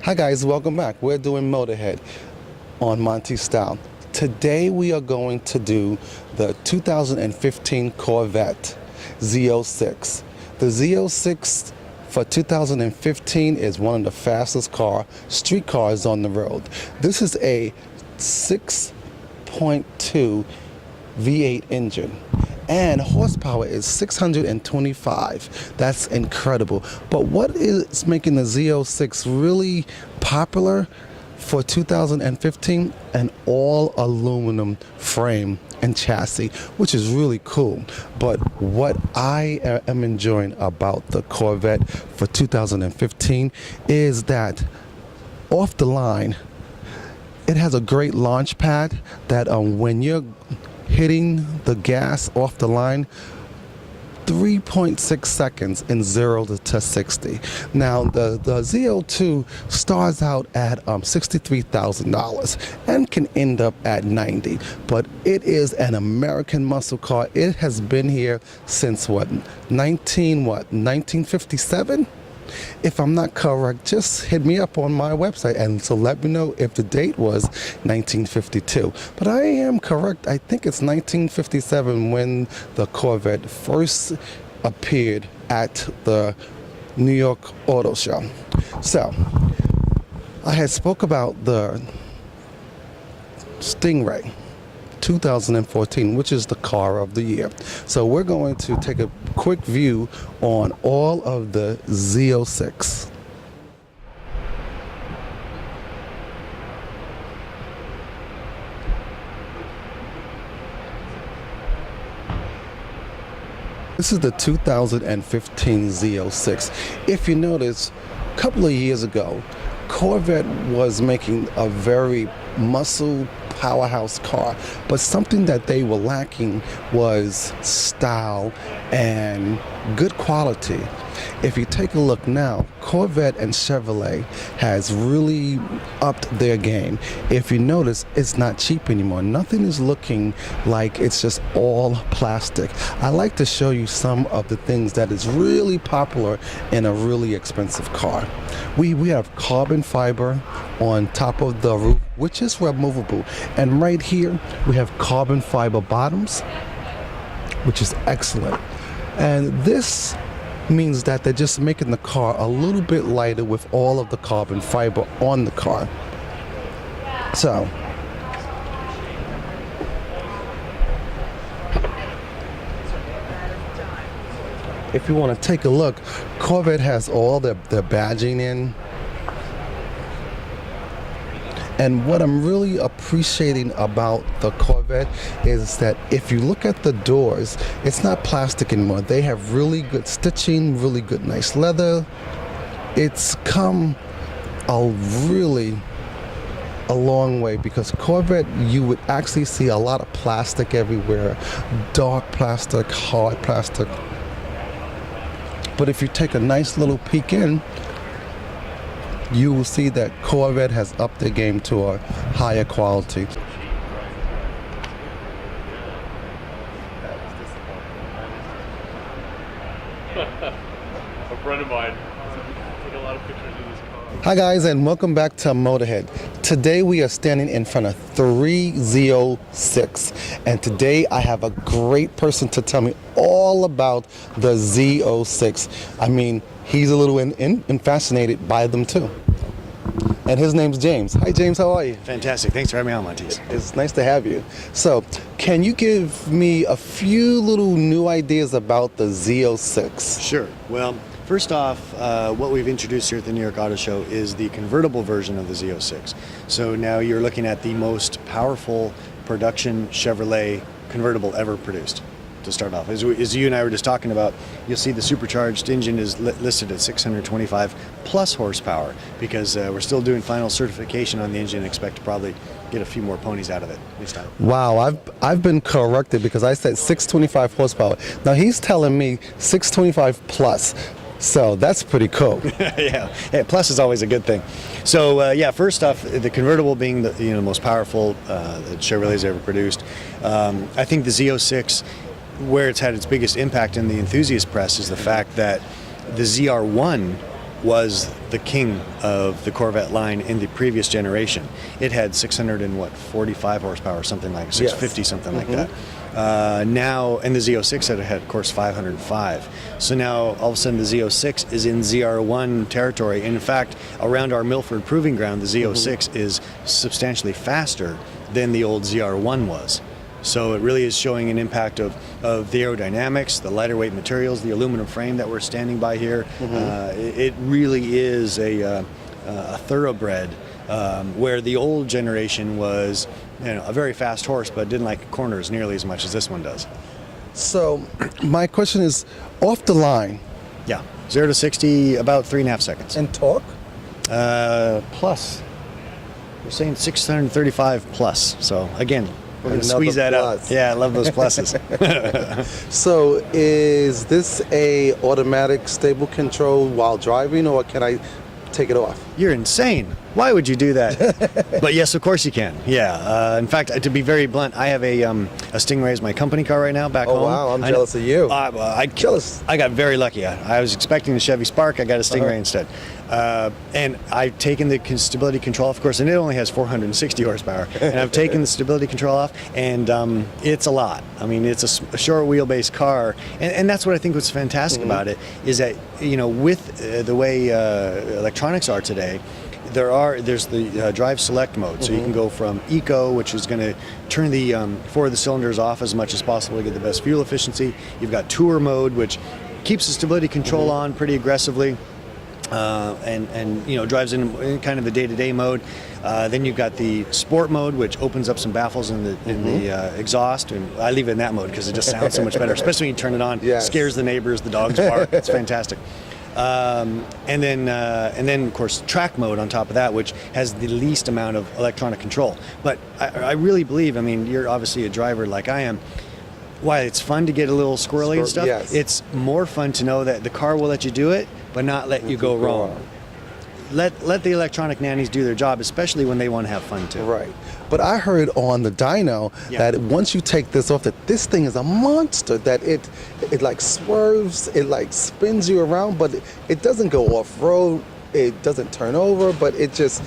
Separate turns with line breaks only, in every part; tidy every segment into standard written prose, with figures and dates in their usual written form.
Hi guys, welcome back. We're doing Motorhead on MonteysStyle. Today we are going to do the 2015 Corvette Z06. The Z06 for 2015 is one of the fastest street cars on the road. This is a 6.2 V8 engine. And horsepower is 625. That's incredible. But what is making the Z06 really popular for 2015? An all aluminum frame and chassis, which is really cool. But what I am enjoying about the Corvette for 2015 is that off the line, it has a great launch pad that when you're hitting the gas off the line, 3.6 seconds in 0 to 60. Now the Z02 starts out at $63,000 and can end up at 90, but it is an American muscle car. It has been here since 1957? If I'm not correct, just hit me up on my website and so let me know if the date was 1952. But I am correct. I think it's 1957 when the Corvette first appeared at the New York Auto Show. So I had spoke about the Stingray 2014, which is the car of the year. So we're going to take a quick view on all of the Z06. This is the 2015 Z06. If you notice, a couple of years ago, Corvette was making a very muscle powerhouse car, but something that they were lacking was style and good quality. If you take a look now, Corvette and Chevrolet has really upped their game. If you notice, it's not cheap anymore. Nothing is looking like it's just all plastic. I like to show you some of the things that is really popular in a really expensive car. We have carbon fiber on top of the roof, which is removable. And right here, we have carbon fiber bottoms, which is excellent. And this means that they're just making the car a little bit lighter with all of the carbon fiber on the car. So if you want to take a look, Corvette has all their badging in. And what I'm really appreciating about the Corvette is that if you look at the doors, it's not plastic anymore. They have really good stitching, really good nice leather. It's come a long way, because Corvette, you would actually see a lot of plastic everywhere, dark plastic, hard plastic. But if you take a nice little peek in, you will see that Corvette has upped their game to a higher quality.
A friend of mine took a lot of pictures of this car.
Hi guys, and welcome back to Motorhead. Today we are standing in front of 3 Z06, and today I have a great person to tell me all about the Z06. I mean, he's a little fascinated by them too. And his name's James. Hi James, how are you?
Fantastic. Thanks for having me on, Monteys.
It's nice to have you. So, can you give me a few little new ideas about the Z06?
Sure. Well, first off, what we've introduced here at the New York Auto Show is the convertible version of the Z06. So now you're looking at the most powerful production Chevrolet convertible ever produced. To start off, as you and I were just talking about, you'll see the supercharged engine is listed at 625 plus horsepower, because we're still doing final certification on the engine and expect to probably get a few more ponies out of it this time.
Wow, I've been corrected, because I said 625 horsepower. Now he's telling me 625 plus. So that's pretty cool.
Yeah, plus is always a good thing. So yeah, first off, the convertible being the most powerful that Chevrolet's ever produced. I think the Z06, where it's had its biggest impact in the enthusiast press, is the fact that the ZR1 was the king of the Corvette line in the previous generation. It had 645 horsepower, something like 650, something like that. Now, and the Z06 had, of course, 505. So now, all of a sudden, the Z06 is in ZR1 territory. And in fact, around our Milford Proving Ground, the Z06 is substantially faster than the old ZR1 was. So it really is showing an impact of the aerodynamics, the lighter weight materials, the aluminum frame that we're standing by here. It really is a thoroughbred, where the old generation was, a very fast horse, but didn't like corners nearly as much as this one does.
So my question is, off the line.
Yeah, 0 to 60 about 3.5 seconds.
And torque?
Plus, we're saying 635 plus. So again, we're going to
Another
squeeze that
plus.
out. Yeah, I love those pluses.
So is this a automatic stable control while driving, or can I take it off?
You're insane. Why would you do that? But yes, of course you can. Yeah. In fact, to be very blunt, I have a Stingray as my company car right now back home.
Oh wow, I'm jealous of you.
Jealous. I got very lucky. I was expecting the Chevy Spark. I got a Stingray instead. And I've taken the stability control off, of course, and it only has 460 horsepower. And I've taken the stability control off, and it's a lot. I mean, it's a short wheelbase car, and that's what I think was fantastic about it, is that, with the way electronics are today, there's the drive select mode, so you can go from eco, which is going to turn the four of the cylinders off as much as possible to get the best fuel efficiency. You've got tour mode, which keeps the stability control on pretty aggressively, and drives in kind of the day-to-day mode. Then you've got the sport mode, which opens up some baffles in the exhaust, and I leave it in that mode because it just sounds so much better, especially when you turn it on.
Yes.
Scares the neighbors, the dogs bark. It's fantastic. And then of course track mode on top of that, which has the least amount of electronic control. But I really believe, I mean, you're obviously a driver like I am. While it's fun to get a little squirrely and stuff,
yes.
It's more fun to know that the car will let you do it, but not let you go wrong. Let the electronic nannies do their job, especially when they want to have fun too.
Right. But I heard on the dyno that once you take this off, that this thing is a monster, that it like swerves, it like spins you around, but it doesn't go off-road, it doesn't turn over, but it's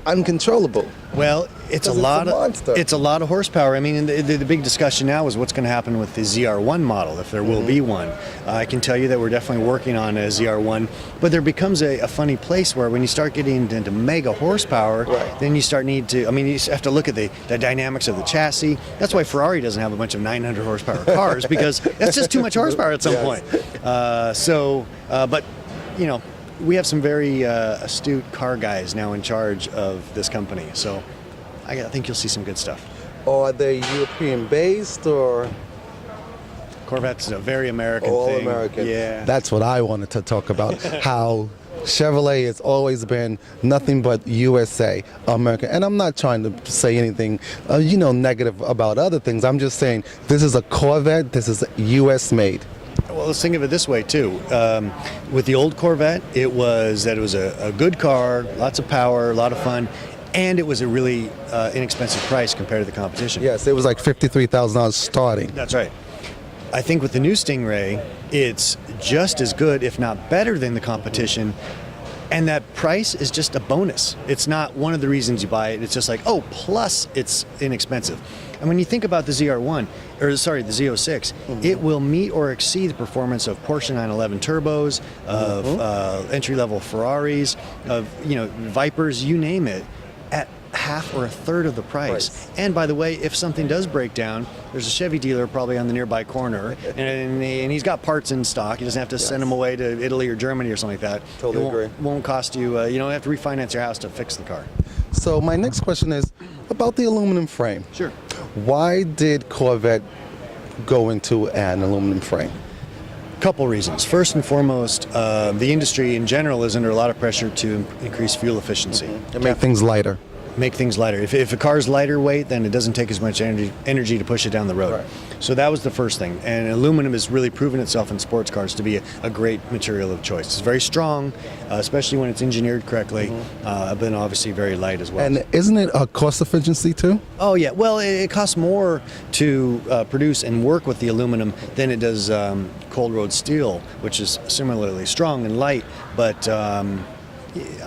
uncontrollable.
Well, it's a lot of horsepower. I mean, and the big discussion now is what's going to happen with the ZR1 model, if there will be one. I can tell you that we're definitely working on a ZR1, but there becomes a funny place where when you start getting into mega horsepower, then you have to look at the dynamics of the chassis. That's why Ferrari doesn't have a bunch of 900 horsepower cars, because that's just too much horsepower at some point. But we have some very astute car guys now in charge of this company, so I think you'll see some good stuff.
Are they European based, or?
Corvette's a very American
all
thing.
American.
Yeah.
That's what I wanted to talk about. How Chevrolet has always been nothing but USA, American. And I'm not trying to say anything, negative about other things. I'm just saying this is a Corvette. This is US made.
Well, let's think of it this way too. With the old Corvette, it was a good car, lots of power, a lot of fun, and it was a really inexpensive price compared to the competition.
Yes, it was like $53,000 starting.
That's right. I think with the new Stingray, it's just as good, if not better than the competition. And that price is just a bonus. It's not one of the reasons you buy it. It's just like, plus it's inexpensive. And when you think about the the Z06, it will meet or exceed the performance of Porsche 911 turbos, of entry-level Ferraris, of Vipers, you name it, at half or a third of the price. And by the way, if something does break down, there's a Chevy dealer probably on the nearby corner, and he's got parts in stock. He doesn't have to send them away to Italy or Germany or something like that.
Totally agree.
Won't cost you, you don't have to refinance your house to fix the car.
So my next question is about the aluminum frame.
Sure.
Why did Corvette go into an aluminum frame?
Couple reasons. First and foremost, the industry in general is under a lot of pressure to increase fuel efficiency.
To make things lighter.
make things lighter. If a car's lighter weight, then it doesn't take as much energy to push it down the road.
Right.
So that was the first thing. And aluminum has really proven itself in sports cars to be a great material of choice. It's very strong, especially when it's engineered correctly, but then obviously very light as well.
And isn't it a cost efficiency too?
Oh yeah, well it costs more to produce and work with the aluminum than it does cold rolled steel, which is similarly strong and light. But I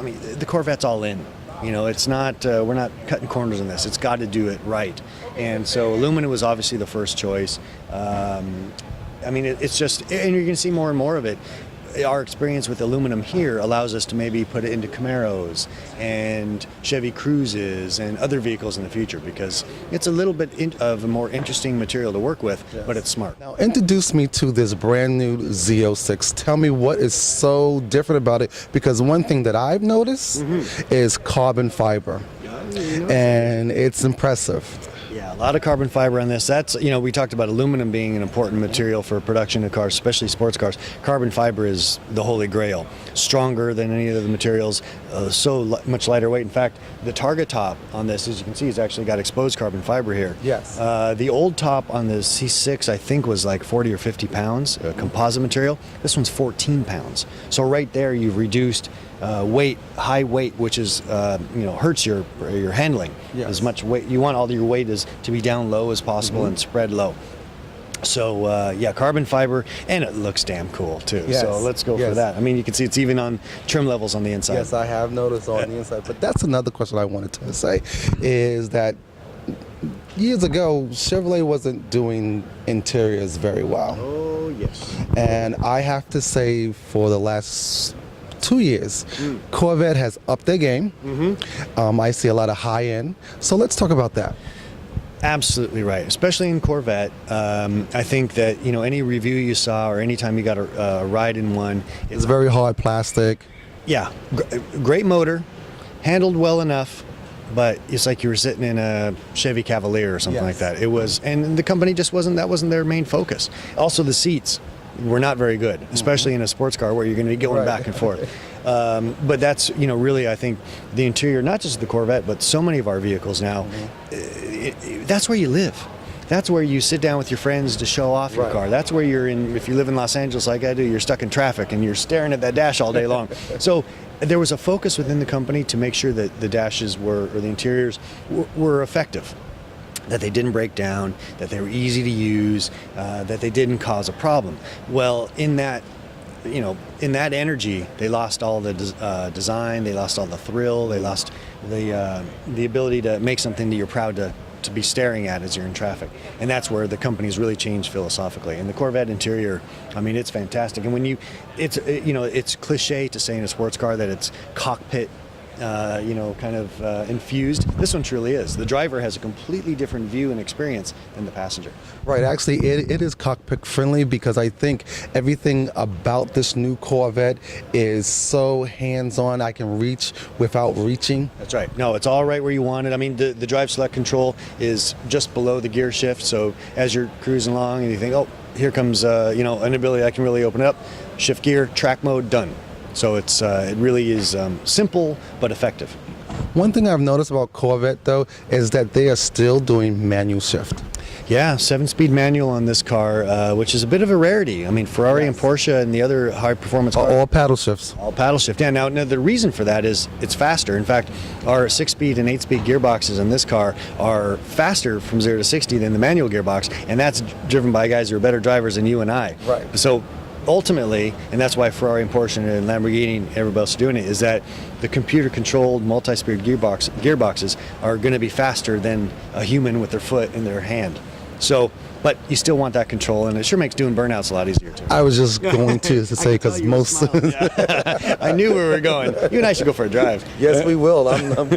mean, the Corvette's all in. You know, it's not. We're not cutting corners on this. It's got to do it right. And so aluminum was obviously the first choice. I mean, it's just, and you're going to see more and more of it. Our experience with aluminum here allows us to maybe put it into Camaros and Chevy Cruzes and other vehicles in the future, because it's a little bit of a more interesting material to work with, but it's smart.
Now, introduce me to this brand new Z06. Tell me what is so different about it, because one thing that I've noticed is carbon fiber, and it's impressive.
Yeah, a lot of carbon fiber on this. That's, you know, we talked about aluminum being an important material for production of cars, especially sports cars. Carbon fiber is the holy grail. Stronger than any of the materials, much lighter weight. In fact, the target top on this, as you can see, has actually got exposed carbon fiber here.
Yes.
The old top on the C6, I think, was like 40 or 50 pounds, composite material. This one's 14 pounds. So right there, you've reduced weight, high weight, which is hurts your handling.
Yes.
As much weight, you want all your weight to be down low as possible and spread low. So yeah, carbon fiber, and it looks damn cool too.
Yes.
So let's go for that. I mean, you can see it's even on trim levels on the inside.
Yes, I have noticed on the inside. But that's another question I wanted to say, is that years ago, Chevrolet wasn't doing interiors very well.
Oh yes.
And I have to say, for the last 2 years, Corvette has upped their game. I see a lot of high end. So let's talk about that.
Absolutely right, especially in Corvette. I think that, you know, any review you saw or anytime you got a ride in one,
It's very hard plastic.
yeah, great motor, handled well enough, but it's like you were sitting in a Chevy Cavalier or something like that. It was, and the company just wasn't their main focus. Also, the seats were not very good, especially in a sports car where you're going to be going back and forth. But that's, you know, really, I think the interior, not just the Corvette, but so many of our vehicles now, that's where you live. That's where you sit down with your friends to show off your car. That's where you're in. If you live in Los Angeles like I do, you're stuck in traffic and you're staring at that dash all day long. So there was a focus within the company to make sure that the dashes or the interiors were effective, that they didn't break down, that they were easy to use, that they didn't cause a problem. Well, in that energy, they lost all the design, they lost all the thrill, they lost the ability to make something that you're proud to be staring at as you're in traffic. And that's where the company's really changed philosophically. And the Corvette interior, I mean, it's fantastic. And when it's cliche to say in a sports car that it's cockpit infused. This one truly is. The driver has a completely different view and experience than the passenger.
Right, actually it is cockpit friendly, because I think everything about this new Corvette is so hands-on. I can reach without reaching.
That's right. No, it's all right where you want it. I mean, the drive select control is just below the gear shift, so as you're cruising along and you think, oh, here comes an ability I can really open it up, shift gear, track mode, done. So it really is simple but effective.
One thing I've noticed about Corvette, though, is that they are still doing manual shift.
Yeah, 7-speed manual on this car, which is a bit of a rarity. I mean, Ferrari and Porsche and the other high-performance cars,
All paddle shifts.
all paddle shift. Yeah, now the reason for that is it's faster. In fact, our 6-speed and 8-speed gearboxes in this car are faster from 0 to 60 than the manual gearbox, and that's driven by guys who are better drivers than you and I.
Right.
So ultimately, and that's why Ferrari and Porsche and Lamborghini and everybody else is doing it, is that the computer-controlled multi-speed gearboxes are going to be faster than a human with their foot in their hand. So, but you still want that control, and it sure makes doing burnouts a lot easier too.
I was just going to say, because most...
I knew where we were going. You and I should go for a drive.
Yes, we will. I'm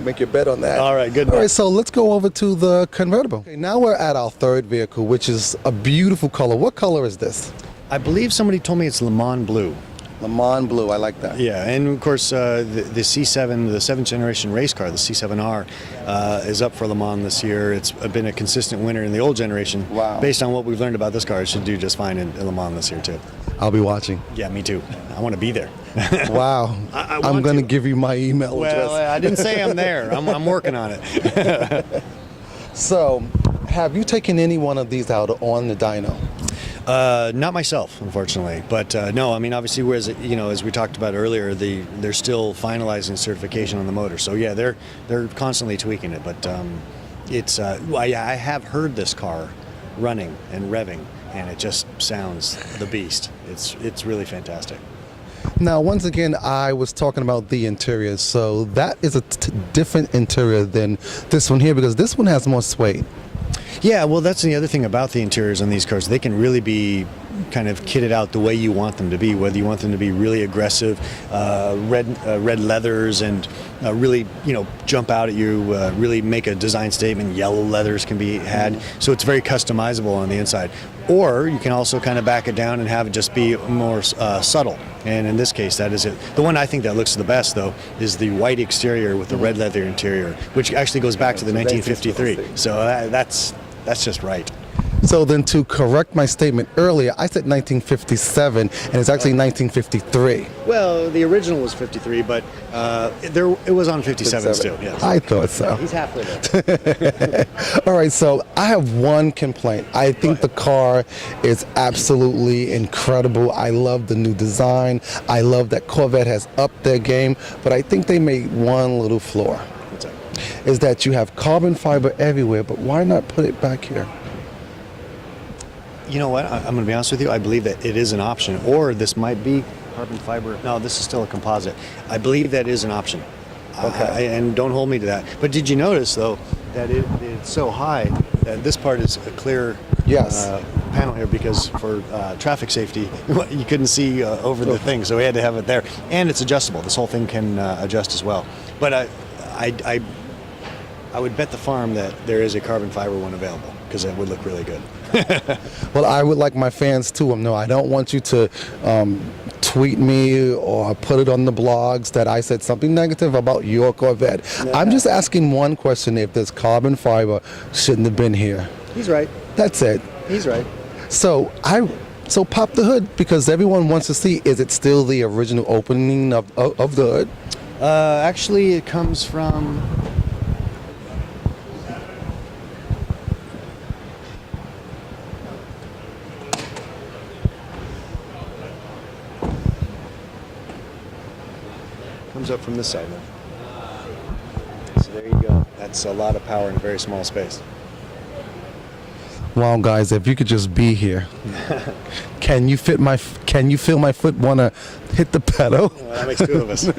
make your bet on that.
All right, good.
All right, so let's go over to the convertible. Okay, now we're at our third vehicle, which is a beautiful color. What color is this?
I believe somebody told me it's Le Mans blue.
Le Mans blue, I like that.
Yeah, and of course the C7, the 7th generation race car, the C7R, is up for Le Mans this year. It's been a consistent winner in the old generation.
Wow.
Based on what we've learned about this car, it should do just fine in Le Mans this year too.
I'll be watching.
Yeah, me too. I want to be there.
Wow.
I
I'm
want
going to
to.
give you my email
Well,
address.
I didn't say I'm there. I'm working on it.
So, have you taken any one of these out on the dyno?
Not myself, unfortunately, but no. I mean, obviously, whereas as we talked about earlier, they're still finalizing certification on the motor. So yeah, they're constantly tweaking it. But it's I have heard this car running and revving, and it just sounds the beast. It's really fantastic.
Now, once again, I was talking about the interior. So that is a different interior than this one here, because this one has more suede.
Yeah, well, that's the other thing about the interiors on these cars. They can really be kind of kitted out the way you want them to be, whether you want them to be really aggressive, red leathers, and really, jump out at you, really make a design statement. Yellow leathers can be had, so it's very customizable on the inside. Or you can also kind of back it down and have it just be more subtle. And in this case, that is it. The one I think that looks the best, though, is the white exterior with the red leather interior, which actually goes back to the 1953. So that's just right.
So then, to correct my statement earlier, I said 1957, and it's actually 1953.
Well, the original was 53, but it was on 57 still. Yes.
I thought so.
He's halfway there.
All right, so I have one complaint. I think the car is absolutely incredible. I love the new design. I love that Corvette has upped their game, but I think they made one little flaw.
What's that?
Is that you have carbon fiber everywhere, but why not put it back here?
You know what? I'm going to be honest with you. I believe that it is an option, or this might be carbon fiber. No, this is still a composite. I believe that is an option.
Okay.
And don't hold me to that. But did you notice, though, that it's so high that this part is a clear
Yes.
panel here, because for traffic safety, you couldn't see over the thing, so we had to have it there. And it's adjustable. This whole thing can adjust as well. But I would bet the farm that there is a carbon fiber one available, because it would look really good.
Well, I would like my fans to know I don't want you to tweet me or put it on the blogs that I said something negative about your Corvette. I'm just asking one question: if this carbon fiber shouldn't have been here.
He's right.
That's it.
He's right.
So pop the hood, because everyone wants to see, is it still the original opening of the hood?
Actually, it comes from... comes up from this side now. So there you go. That's a lot of power in a very small space.
Wow, guys, if you could just be here. Can you feel my foot want to hit the pedal?
Well, that makes two of us.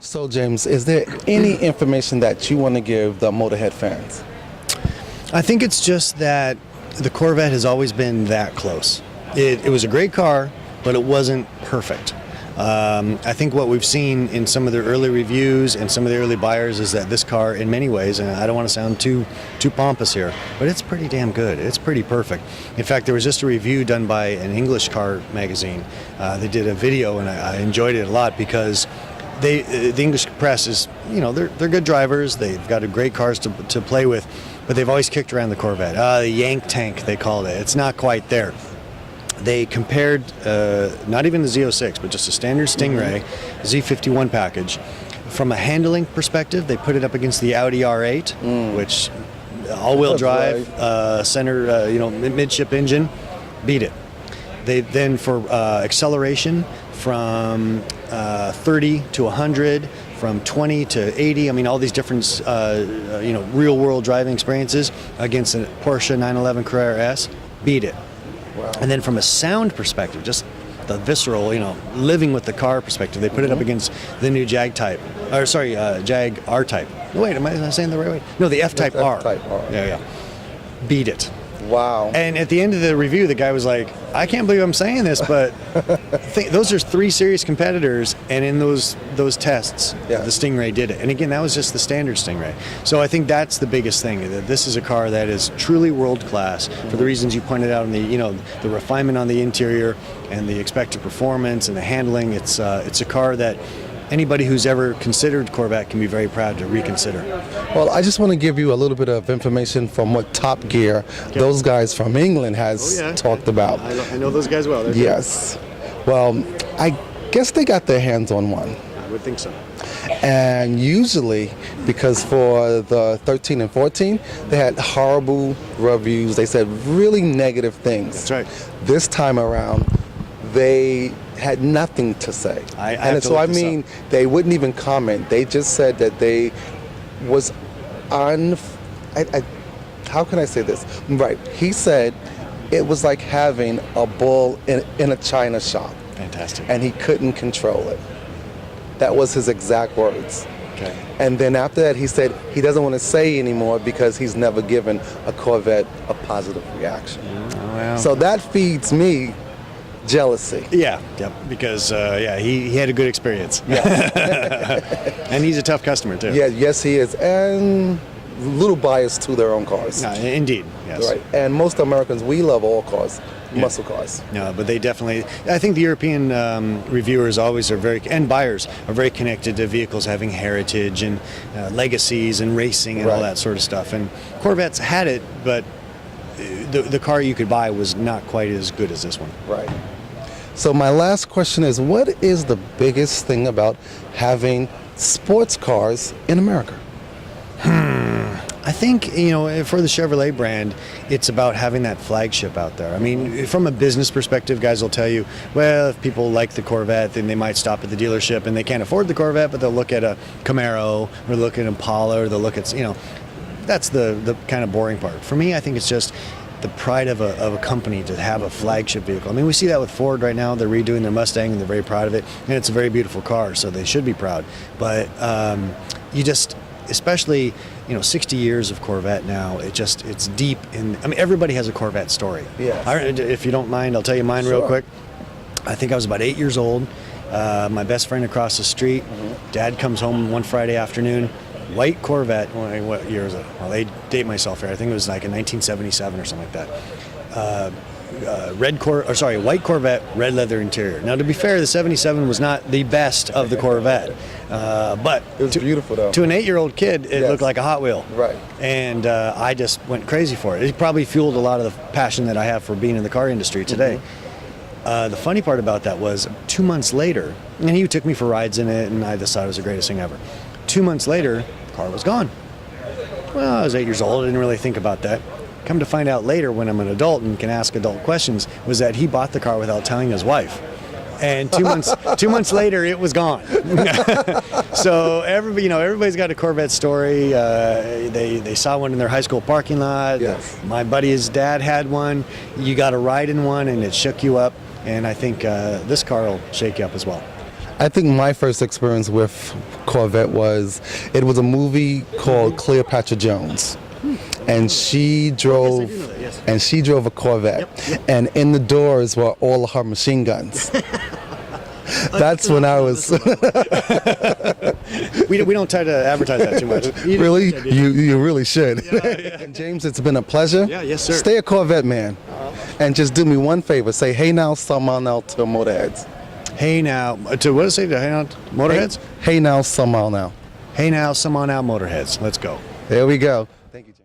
So, James, is there any information that you want to give the Motorhead fans?
I think it's just that the Corvette has always been that close. It was a great car, but it wasn't perfect. I think what we've seen in some of the early reviews and some of the early buyers is that this car, in many ways, and I don't want to sound too pompous here, but it's pretty damn good. It's pretty perfect. In fact, there was just a review done by an English car magazine. They did a video, and I enjoyed it a lot, because the English press is, they're good drivers. They've got great cars to play with, but they've always kicked around the Corvette. The Yank tank, they called it. It's not quite there. They compared not even the Z06, but just a standard Stingray Z51 package. From a handling perspective, they put it up against the Audi R8, which all-wheel drive, center, midship engine, beat it. They then, for acceleration, from 30 to 100, from 20 to 80, all these different real-world driving experiences against a Porsche 911 Carrera S, beat it.
Wow.
And then from a sound perspective, just the visceral, living with the car perspective, they put it up against the new Jag R-Type. No, wait, am I saying the right way? No, the F-Type R.
F-Type R.
Yeah. Beat it.
Wow.
And at the end of the review, the guy was like, I can't believe I'm saying this, but those are 3 serious competitors, and in those tests,
Yeah.
the Stingray did it. And again, that was just the standard Stingray. So I think that's the biggest thing, that this is a car that is truly world class for the reasons you pointed out in the refinement on the interior and the expected performance and the handling. It's a car that anybody who's ever considered Corvette can be very proud to reconsider.
Well, I just want to give you a little bit of information from what Top Gear, those guys from England, has talked about.
I know those guys well. They're
Yes. Well, I guess they got their hands on one.
good. I would think so.
And usually, because for the 13 and 14, they had horrible reviews. They said really negative things.
That's right.
This time around, they had nothing to say. They wouldn't even comment. They just said that they was how can I say this? Right. He said it was like having a bull in a china shop.
Fantastic.
And he couldn't control it. That was his exact words.
Okay.
And then after that, he said he doesn't want to say anymore because he's never given a Corvette a positive reaction.
Well.
So that feeds me jealousy.
Yeah, because he had a good experience. Yeah. And he's a tough customer too.
Yeah, yes, he is, and a little biased to their own cars.
Indeed, yes.
Right, and most Americans, we love all cars, muscle cars.
No, but they definitely. I think the European reviewers always and buyers are very connected to vehicles having heritage and legacies and racing and all that sort of stuff. And Corvettes had it, but the car you could buy was not quite as good as this one.
Right. So my last question is, what is the biggest thing about having sports cars in America?
I think, for the Chevrolet brand, it's about having that flagship out there. I mean, from a business perspective, guys will tell you, well, if people like the Corvette, then they might stop at the dealership and they can't afford the Corvette, but they'll look at a Camaro or look at an Impala or they'll look at, that's the kind of boring part. For me, I think it's just the pride of a company to have a flagship vehicle. I mean, we see that with Ford right now. They're redoing their Mustang and they're very proud of it. And it's a very beautiful car, so they should be proud. But especially 60 years of Corvette now, it's deep in. I mean, everybody has a Corvette story.
Yeah.
If you don't mind, I'll tell you mine real quick. I think I was about 8 years old. My best friend across the street, Dad comes home one Friday afternoon, white Corvette. What year was it? Well, I date myself here. I think it was like in 1977 or something like that. White Corvette, red leather interior. Now, to be fair, the 77 was not the best of the Corvette, but
it was beautiful though.
To an 8-year-old kid, it looked like a Hot Wheel.
Right.
And I just went crazy for it. It probably fueled a lot of the passion that I have for being in the car industry today. The funny part about that was 2 months later, and he took me for rides in it, and I just thought it was the greatest thing ever. 2 months later, the car was gone. Well, I was 8 years old. I didn't really think about that. Come to find out later, when I'm an adult and can ask adult questions, was that he bought the car without telling his wife. And 2 months later, it was gone. So everybody's got a Corvette story. They saw one in their high school parking lot.
Yes.
My buddy's dad had one. You got a ride in one, and it shook you up. And I think this car will shake you up as well.
I think my first experience with Corvette was a movie called Cleopatra Jones. And she drove a Corvette, and in the doors were all of her machine guns. That's when I was.
we don't try to advertise that too much.
Really? You really should.
Yeah.
James, it's been a pleasure.
Yeah, yes, sir.
Stay a Corvette man, and just do me one favor. Say, hey now, someone else to Motorheads.
Hey now, to what does it say? Hey now, Motorheads?
Hey now, someone now.
Hey now, someone out, Motorheads. Let's go.
There we go. Thank you, James.